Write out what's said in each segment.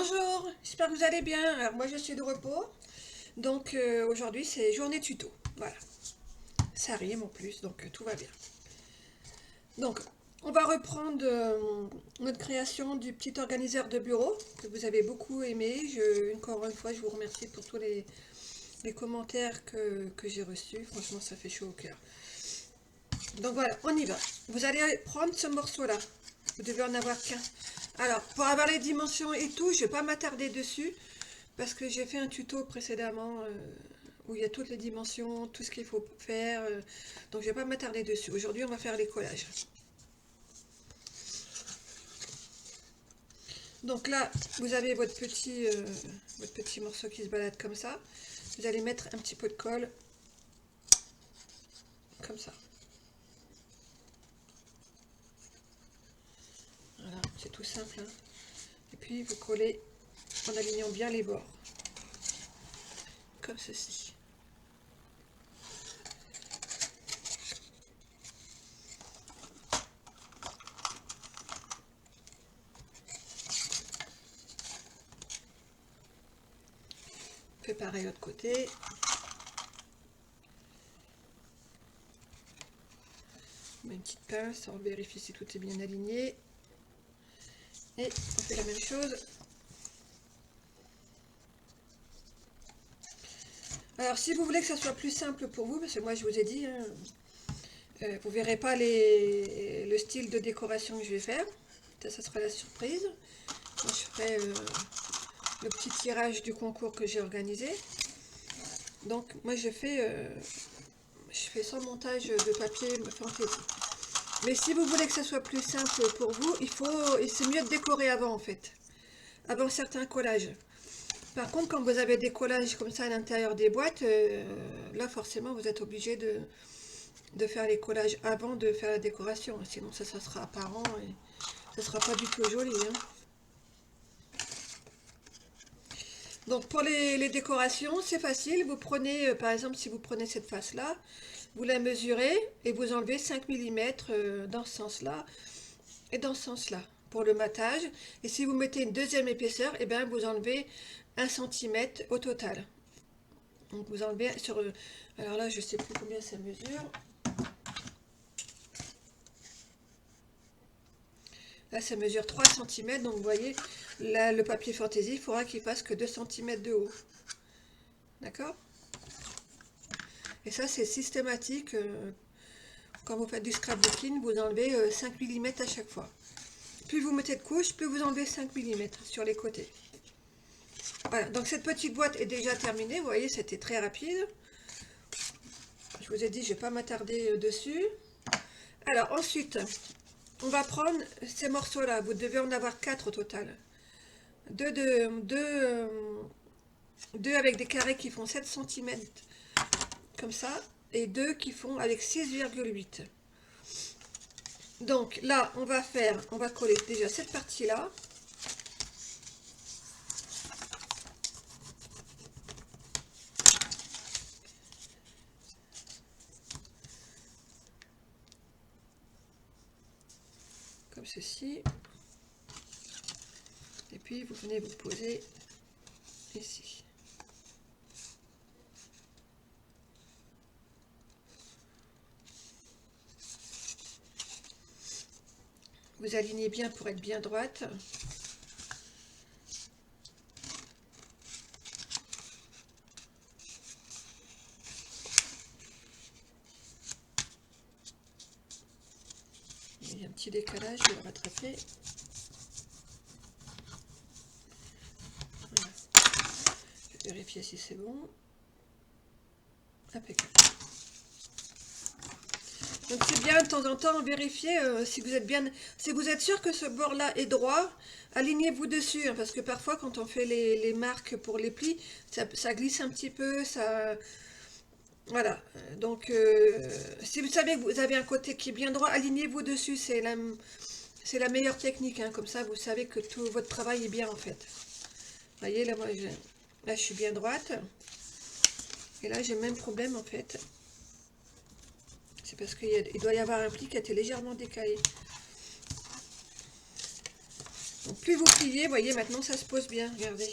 Bonjour, j'espère que vous allez bien. Alors moi je suis de repos, donc aujourd'hui c'est journée tuto. Voilà, ça rime en plus, donc tout va bien. Donc on va reprendre notre création du petit organiseur de bureau que vous avez beaucoup aimé. Encore une fois, je vous remercie pour tous les commentaires que j'ai reçus. Franchement, ça fait chaud au cœur. Donc voilà, on y va. Vous allez prendre ce morceau-là. Vous devez en avoir qu'un. Alors, pour avoir les dimensions et tout, je ne vais pas m'attarder dessus. Parce que j'ai fait un tuto précédemment où il y a toutes les dimensions, tout ce qu'il faut faire. Donc je ne vais pas m'attarder dessus. Aujourd'hui, on va faire les collages. Donc là, vous avez votre petit morceau qui se balade comme ça. Vous allez mettre un petit peu de colle, comme ça. Voilà, c'est tout simple, hein. Et puis vous collez en alignant bien les bords, comme ceci. On fait pareil de l'autre côté. On met une petite pince, on vérifie si tout est bien aligné. Et on fait la même chose. Alors si vous voulez que ça soit plus simple pour vous, parce que moi je vous ai dit, hein, vous verrez pas le style de décoration que je vais faire. Ça sera la surprise. Moi, je ferai le petit tirage du concours que j'ai organisé. Donc moi je fais sans montage de papier fantaisie. Mais si vous voulez que ça soit plus simple pour vous, c'est mieux de décorer avant en fait. Avant certains collages. Par contre, quand vous avez des collages comme ça à l'intérieur des boîtes, là forcément vous êtes obligé de faire les collages avant de faire la décoration. Sinon ça sera apparent et ça sera pas du tout joli, hein. Donc pour les décorations, c'est facile. Vous prenez, par exemple, si vous prenez cette face-là, vous la mesurez et vous enlevez 5 mm dans ce sens-là et dans ce sens-là pour le matage. Et si vous mettez une deuxième épaisseur, et bien vous enlevez 1 cm au total. Donc vous enlevez sur... alors là, je ne sais plus combien ça mesure. Là, ça mesure 3 cm. Donc vous voyez, là, le papier fantaisie, il faudra qu'il fasse que 2 cm de haut. D'accord? Et ça, c'est systématique. Quand vous faites du scrapbooking, vous enlevez 5 mm à chaque fois. Plus vous mettez de couches, plus vous enlevez 5 mm sur les côtés. Voilà, donc cette petite boîte est déjà terminée. Vous voyez, c'était très rapide. Je vous ai dit, je ne vais pas m'attarder dessus. Alors ensuite, on va prendre ces morceaux-là. Vous devez en avoir 4 au total. Deux avec des carrés qui font 7 cm, comme ça, et 2 qui font avec 6,8. Donc là, on va coller déjà cette partie-là. Comme ceci. Et puis vous venez vous poser ici. Vous alignez bien pour être bien droite. Il y a un petit décalage, je vais le rattraper. Voilà. Je vais vérifier si c'est bon. Impeccable. Donc c'est bien de temps en temps vérifier si vous êtes sûr que ce bord là est droit, alignez-vous dessus, hein, parce que parfois quand on fait les marques pour les plis, ça glisse un petit peu, ça, voilà. Donc si vous savez que vous avez un côté qui est bien droit, alignez-vous dessus, c'est la meilleure technique, hein, comme ça vous savez que tout votre travail est bien en fait. Vous voyez là, là je suis bien droite, et là j'ai le même problème en fait. C'est parce qu'il doit y avoir un pli qui a été légèrement décalé. Donc plus vous pliez, vous voyez, maintenant ça se pose bien, regardez.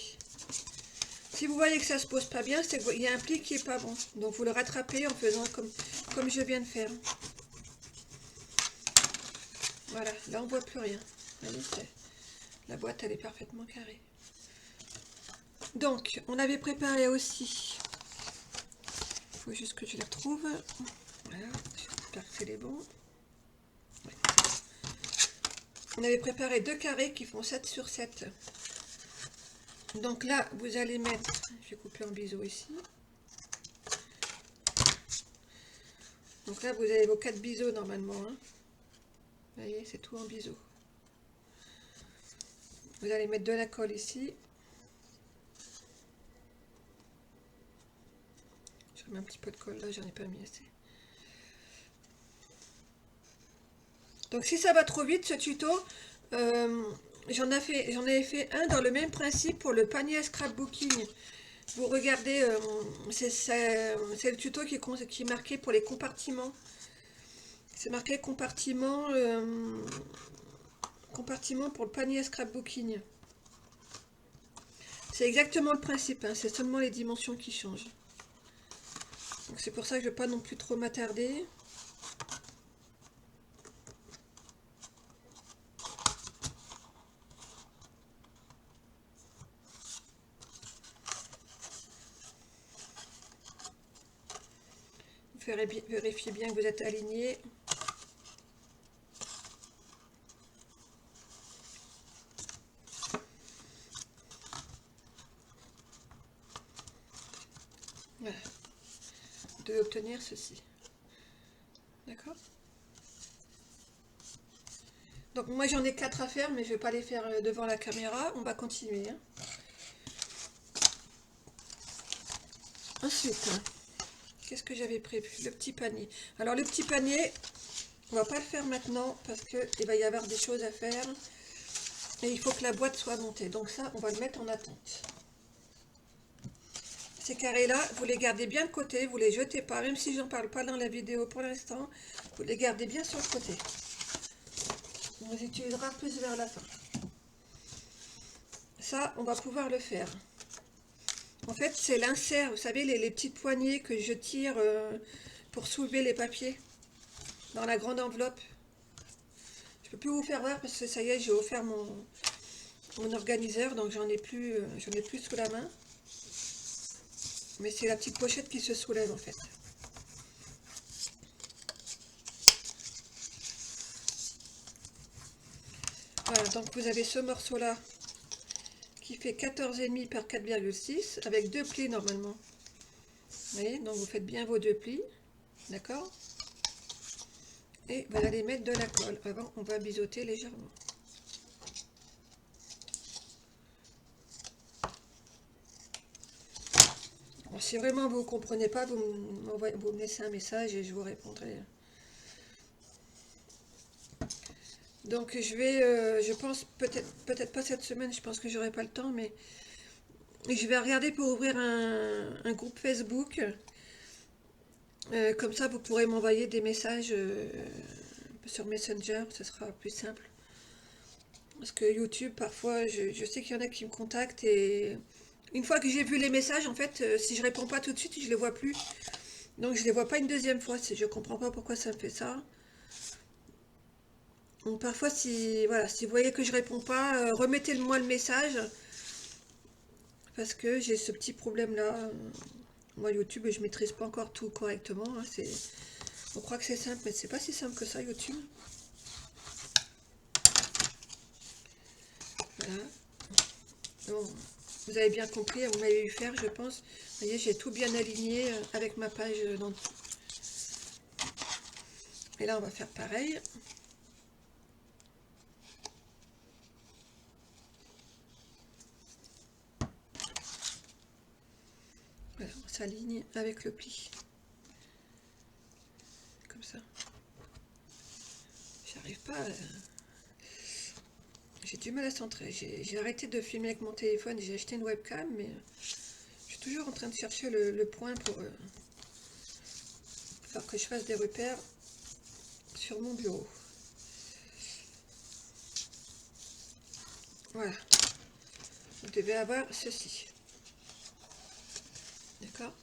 Si vous voyez que ça se pose pas bien, c'est qu'il y a un pli qui est pas bon. Donc vous le rattrapez en faisant comme je viens de faire. Voilà, là on voit plus rien. Voyez, la boîte elle est parfaitement carrée. Donc on avait préparé aussi, il faut juste que je les retrouve. Voilà, j'espère que c'est les bons. Ouais. On avait préparé 2 carrés qui font 7 sur 7. Donc là, vous allez mettre, je vais couper en biseau ici. Donc là, vous avez vos 4 biseaux normalement. Hein. Vous voyez, c'est tout en biseau. Vous allez mettre de la colle ici. Je remets un petit peu de colle là, j'en ai pas mis assez. Donc si ça va trop vite, ce tuto, j'en avais fait un dans le même principe pour le panier scrapbooking. Vous regardez, c'est le tuto qui est marqué pour les compartiments. C'est marqué compartiment, compartiment pour le panier scrapbooking. C'est exactement le principe, hein, c'est seulement les dimensions qui changent. Donc c'est pour ça que je ne vais pas non plus trop m'attarder. Vérifiez bien que vous êtes aligné. Voilà. Vous devez obtenir ceci. D'accord? Donc moi j'en ai 4 à faire, mais je ne vais pas les faire devant la caméra. On va continuer. Hein. Ensuite, qu'est-ce que j'avais prévu? Le petit panier. Alors le petit panier, on va pas le faire maintenant parce qu'il va y avoir des choses à faire. Et il faut que la boîte soit montée. Donc ça, on va le mettre en attente. Ces carrés-là, vous les gardez bien de côté, vous les jetez pas, même si j'en parle pas dans la vidéo pour l'instant, vous les gardez bien sur le côté. On les utilisera plus vers la fin. Ça, on va pouvoir le faire. En fait, c'est l'insert, vous savez, les petites poignées que je tire pour soulever les papiers dans la grande enveloppe. Je peux plus vous faire voir parce que ça y est, j'ai offert mon organiseur, donc j'en ai plus sous la main. Mais c'est la petite pochette qui se soulève en fait. Voilà, donc vous avez ce morceau-là qui fait 14,5 par 4,6 avec 2 plis normalement. Vous voyez, donc vous faites bien vos 2 plis, d'accord? Et vous allez mettre de la colle. Avant, on va biseauter légèrement. Bon, si vraiment vous ne comprenez pas, vous me laissez un message et je vous répondrai. Donc je vais, je pense, peut-être pas cette semaine, je pense que j'aurai pas le temps, mais je vais regarder pour ouvrir un groupe Facebook. Comme ça, vous pourrez m'envoyer des messages sur Messenger, ce sera plus simple. Parce que YouTube, parfois, je sais qu'il y en a qui me contactent et une fois que j'ai vu les messages, en fait, si je réponds pas tout de suite, je les vois plus. Donc je les vois pas une deuxième fois. Je comprends pas pourquoi ça me fait ça. Donc parfois, si vous voyez que je réponds pas, remettez-moi le message parce que j'ai ce petit problème-là. Moi, YouTube, je maîtrise pas encore tout correctement. Hein, on croit que c'est simple, mais c'est pas si simple que ça, YouTube. Voilà. Bon, vous avez bien compris, vous m'avez vu faire, je pense. Vous voyez, j'ai tout bien aligné avec ma page dans. Et là, on va faire pareil. Voilà, on s'aligne avec le pli. Comme ça. J'arrive pas à... J'ai du mal à centrer. J'ai arrêté de filmer avec mon téléphone. J'ai acheté une webcam, mais je suis toujours en train de chercher le point pour faire que je fasse des repères sur mon bureau. Voilà. Vous devez avoir ceci. D'accord?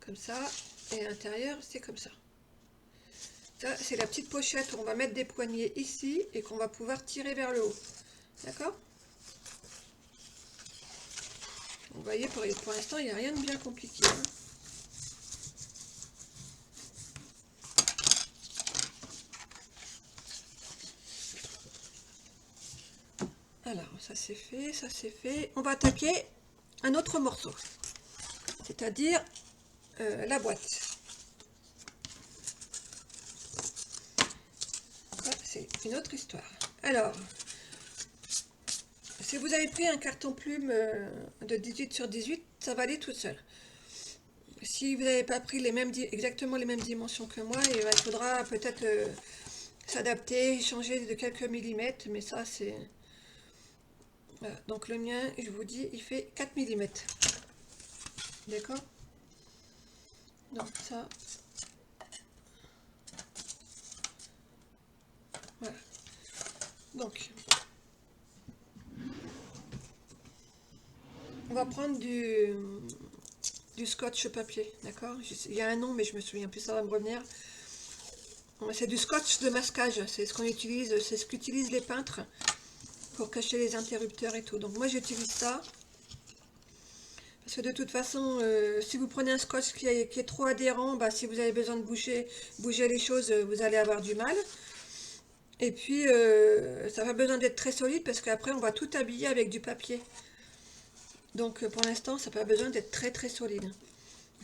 Comme ça. Et à l'intérieur, c'est comme ça. Ça, c'est la petite pochette où on va mettre des poignées ici et qu'on va pouvoir tirer vers le haut. D'accord? Vous voyez, pour l'instant, il n'y a rien de bien compliqué. Hein. Alors, ça c'est fait, ça c'est fait. On va attaquer un autre morceau, c'est-à-dire la boîte. C'est une autre histoire. Alors, si vous avez pris un carton plume de 18 sur 18, ça va aller tout seul. Si vous n'avez pas pris exactement les mêmes dimensions que moi, il faudra peut-être s'adapter, changer de quelques millimètres, mais ça c'est... Voilà. Donc le mien, je vous dis, il fait 4 mm. D'accord? Donc ça... Voilà. Donc, on va prendre du scotch papier, d'accord? Il y a un nom, mais je me souviens plus, ça va me revenir. C'est du scotch de masquage, c'est ce qu'on utilise, c'est ce qu'utilisent les peintres pour cacher les interrupteurs et tout. Donc moi j'utilise ça, parce que de toute façon, si vous prenez un scotch qui est trop adhérent, bah, si vous avez besoin de bouger les choses, vous allez avoir du mal. Et puis, ça va besoin d'être très solide, parce qu'après on va tout habiller avec du papier. Donc pour l'instant, ça n'a pas besoin d'être très très solide.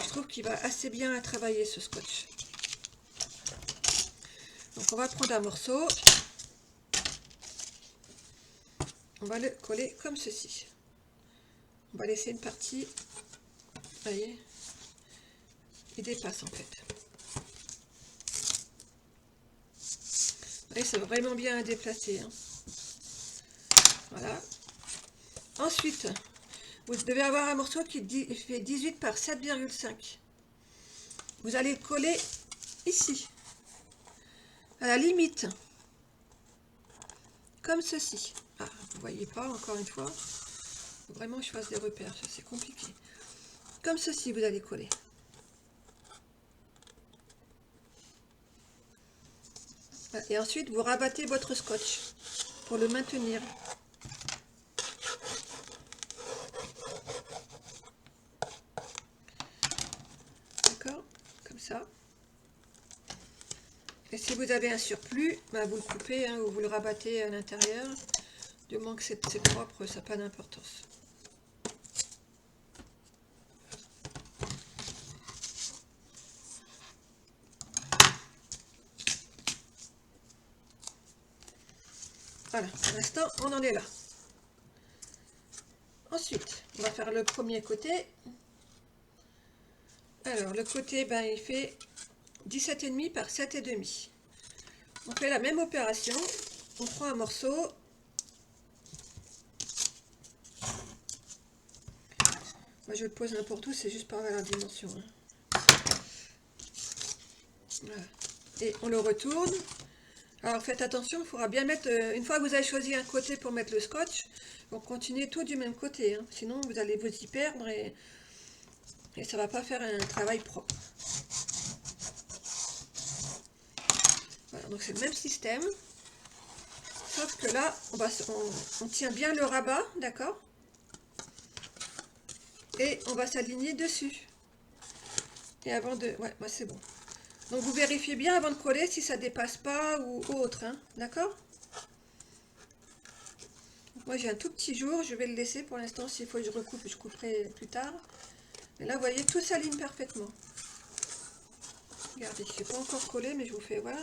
Je trouve qu'il va assez bien à travailler ce scotch. Donc on va prendre un morceau. On va le coller comme ceci. On va laisser une partie. Vous voyez, il dépasse en fait. Vous voyez, c'est vraiment bien à déplacer. Hein. Voilà. Ensuite, vous devez avoir un morceau qui fait 18 par 7,5. Vous allez le coller ici, à la limite, comme ceci. Ah, vous voyez pas, encore une fois. Faut vraiment que je fasse des repères, ça c'est compliqué. Comme ceci, vous allez coller. Et ensuite, vous rabattez votre scotch pour le maintenir. D'accord? Comme ça. Et si vous avez un surplus, bah vous le coupez hein, ou vous le rabattez à l'intérieur. Du moment que c'est propre, ça n'a pas d'importance. Voilà, pour l'instant, on en est là. Ensuite, on va faire le premier côté. Alors, le côté, ben, il fait 17,5 par 7,5. On fait la même opération. On prend un morceau. Moi, je le pose n'importe où, c'est juste par la dimension. Hein. Voilà. Et on le retourne. Alors, faites attention, il faudra bien mettre... une fois que vous avez choisi un côté pour mettre le scotch, vous continuez tout du même côté. Hein. Sinon, vous allez vous y perdre et ça ne va pas faire un travail propre. Voilà, donc c'est le même système. Sauf que là, on tient bien le rabat, d'accord? Et on va s'aligner dessus. Et avant de... Ouais, moi c'est bon. Donc vous vérifiez bien avant de coller si ça dépasse pas ou autre, hein, d'accord? Moi j'ai un tout petit jour, je vais le laisser pour l'instant. S'il faut que je recoupe, je couperai plus tard. Mais là, vous voyez, tout s'aligne parfaitement. Regardez, je n'ai pas encore collé, mais je vous fais voir.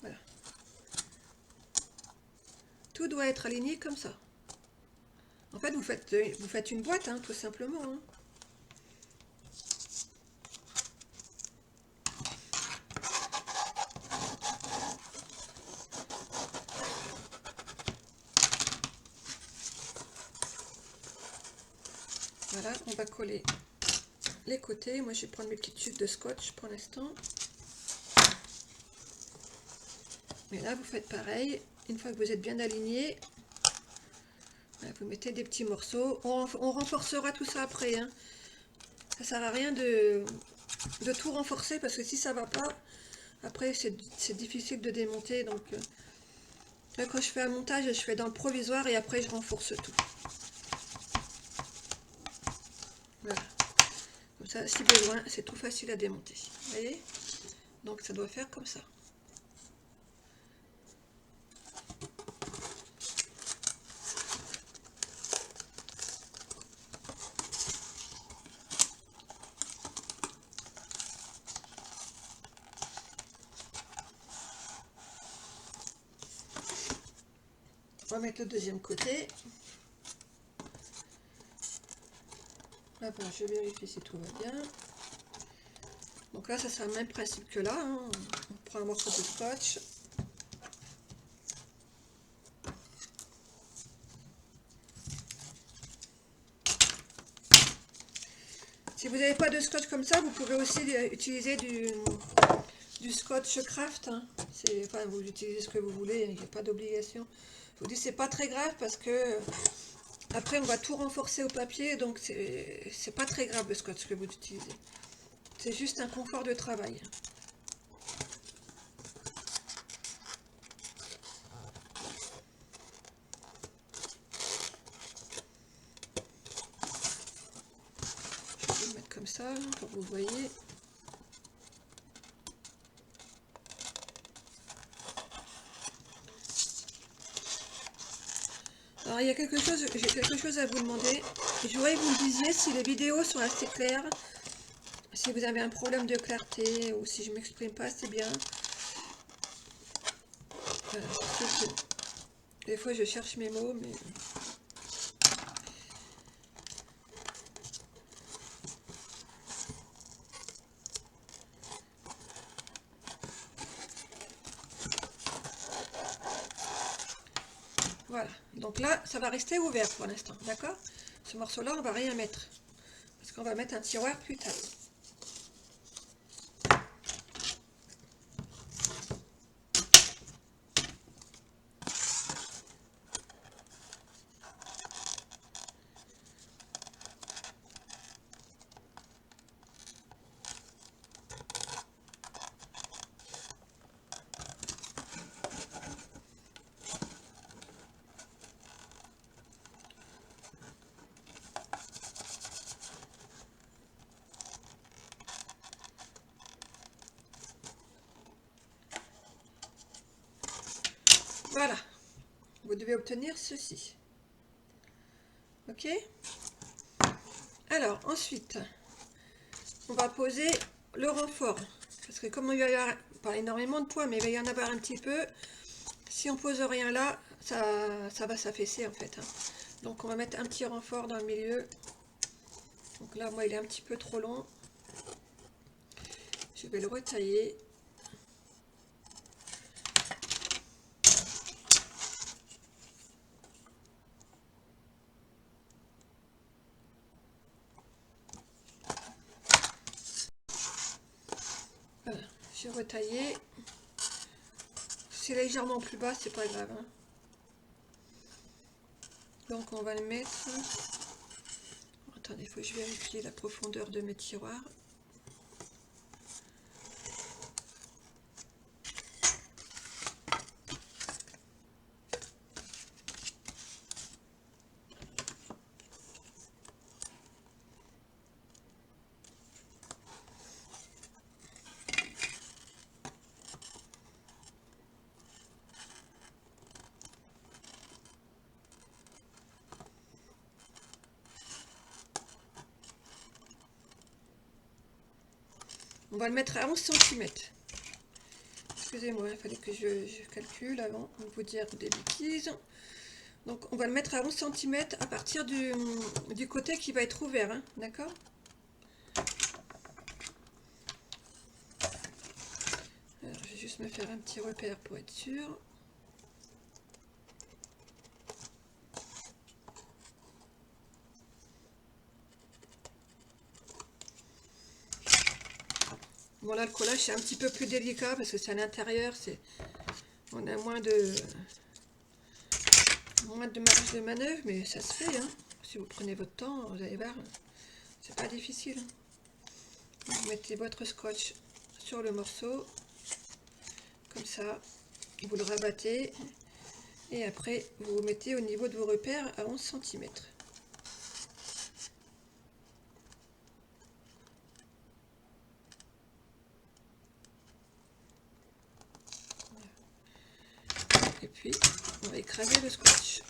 Voilà. Tout doit être aligné comme ça. En fait, vous faites une boîte, hein, tout simplement. Hein. Voilà, on va coller les côtés. Moi, je vais prendre mes petites chutes de scotch pour l'instant. Et là, vous faites pareil. une fois que vous êtes bien aligné, vous mettez des petits morceaux. On renforcera tout ça après, hein. Ça sert à rien de tout renforcer parce que si ça va pas, après c'est difficile de démonter. Donc là, quand je fais un montage, je fais dans le provisoire et après je renforce tout. Voilà. Comme ça, si besoin, c'est tout facile à démonter. Vous voyez? Donc ça doit faire comme ça. On va mettre le deuxième côté. Là, bon, je vérifie si tout va bien. Donc là, ça sera le même principe que là, hein. On prend un morceau de scotch. Si vous n'avez pas de scotch comme ça, vous pouvez aussi utiliser du scotch craft, hein. Enfin, vous utilisez ce que vous voulez, il n'y a pas d'obligation. Je vous dis, c'est pas très grave parce que après, on va tout renforcer au papier, donc c'est pas très grave le scotch que vous utilisez. C'est juste un confort de travail. Je vais le mettre comme ça, pour que vous voyez. Alors, il y a quelque chose, j'ai quelque chose à vous demander. Je voudrais que vous me disiez si les vidéos sont assez claires, si vous avez un problème de clarté ou si je m'exprime pas assez bien. Voilà, des fois, je cherche mes mots, mais... Voilà, donc là, ça va rester ouvert pour l'instant, d'accord? Ce morceau-là, on va rien mettre, parce qu'on va mettre un tiroir plus tard. Voilà, vous devez obtenir ceci. Ok? Alors, ensuite, on va poser le renfort. Parce que comme il va y avoir pas énormément de poids, mais il va y en avoir un petit peu, si on pose rien là, ça va s'affaisser en fait, hein. Donc on va mettre un petit renfort dans le milieu. Donc là, moi, il est un petit peu trop long. Je vais le retailler. Voilà, j'ai retaillé. C'est légèrement plus bas, c'est pas grave, hein. Donc on va le mettre... Attendez, il faut que je vérifie la profondeur de mes tiroirs. On va le mettre à 11 cm. Excusez-moi, il fallait que je calcule avant de vous dire des bêtises. Donc on va le mettre à 11 cm à partir du côté qui va être ouvert, hein, d'accord? Alors je vais juste me faire un petit repère pour être sûr. Bon là le collage c'est un petit peu plus délicat parce que c'est à l'intérieur, on a moins de moins de marge de manœuvre, mais ça se fait, hein. Si vous prenez votre temps, vous allez voir, c'est pas difficile. Vous mettez votre scotch sur le morceau, comme ça, vous le rabattez, et après vous vous mettez au niveau de vos repères à 11 cm. Et puis, on va écraser le scotch.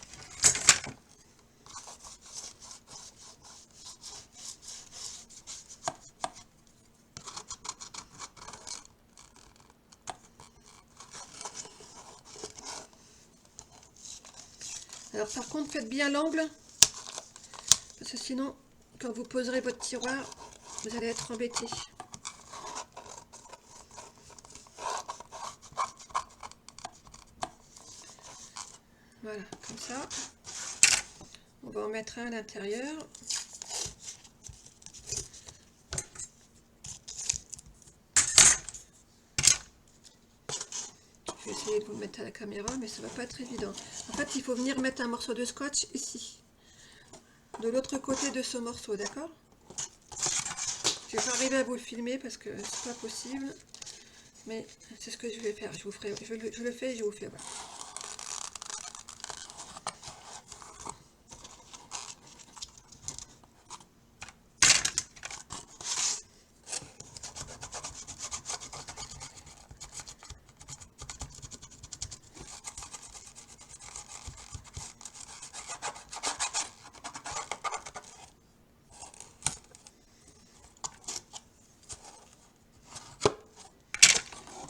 Alors par contre, faites bien l'angle, parce que sinon, quand vous poserez votre tiroir, vous allez être embêté. Voilà, comme ça. On va en mettre un à l'intérieur. Je vais essayer de vous le mettre à la caméra, mais ça va pas être évident. En fait, il faut venir mettre un morceau de scotch ici, de l'autre côté de ce morceau, d'accord? Je vais pas arriver à vous le filmer parce que c'est pas possible, mais c'est ce que je vais faire. Je le fais et je vous fais voir.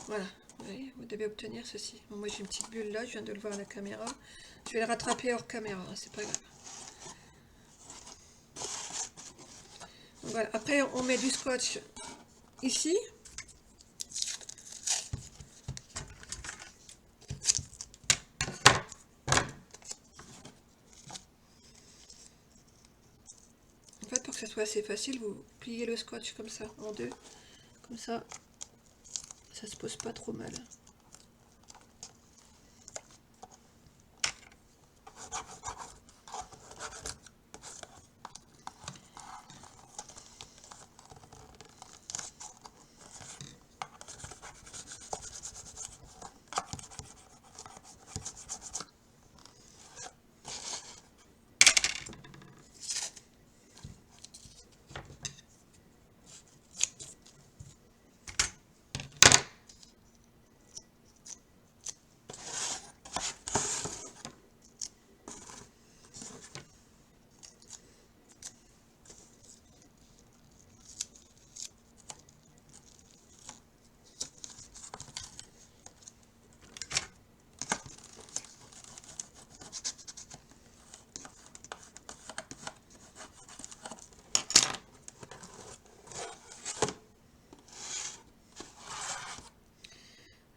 Voilà, vous devez obtenir ceci. Bon, moi j'ai une petite bulle là, je viens de le voir à la caméra. Je vais le rattraper hors caméra, hein, c'est pas grave. Donc, voilà. Après on met du scotch ici. En fait, pour que ça soit assez facile, vous pliez le scotch comme ça, en deux. Comme ça se pose pas trop mal.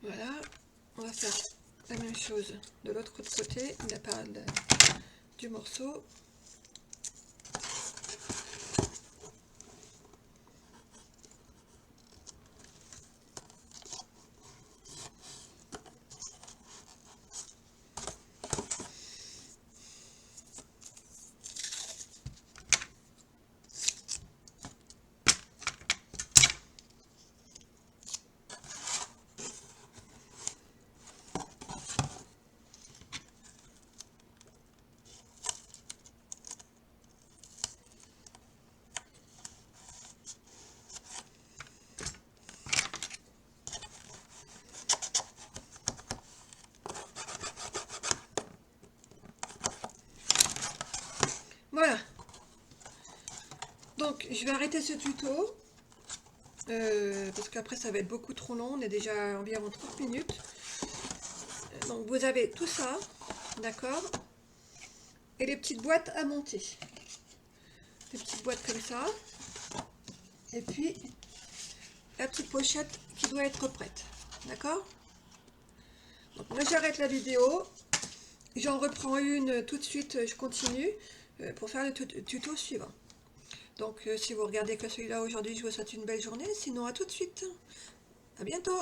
Voilà, on va faire la même chose de l'autre côté, la part du morceau. Voilà. Donc, je vais arrêter ce tuto. Parce qu'après, ça va être beaucoup trop long. On est déjà à environ 30 minutes. Donc, vous avez tout ça. D'accord? Et les petites boîtes à monter. Des petites boîtes comme ça. Et puis, la petite pochette qui doit être prête. D'accord? Donc, moi, j'arrête la vidéo. J'en reprends une tout de suite. Je continue pour faire le tuto suivant. Donc si vous regardez que celui-là aujourd'hui, je vous souhaite une belle journée. Sinon, à tout de suite. À bientôt.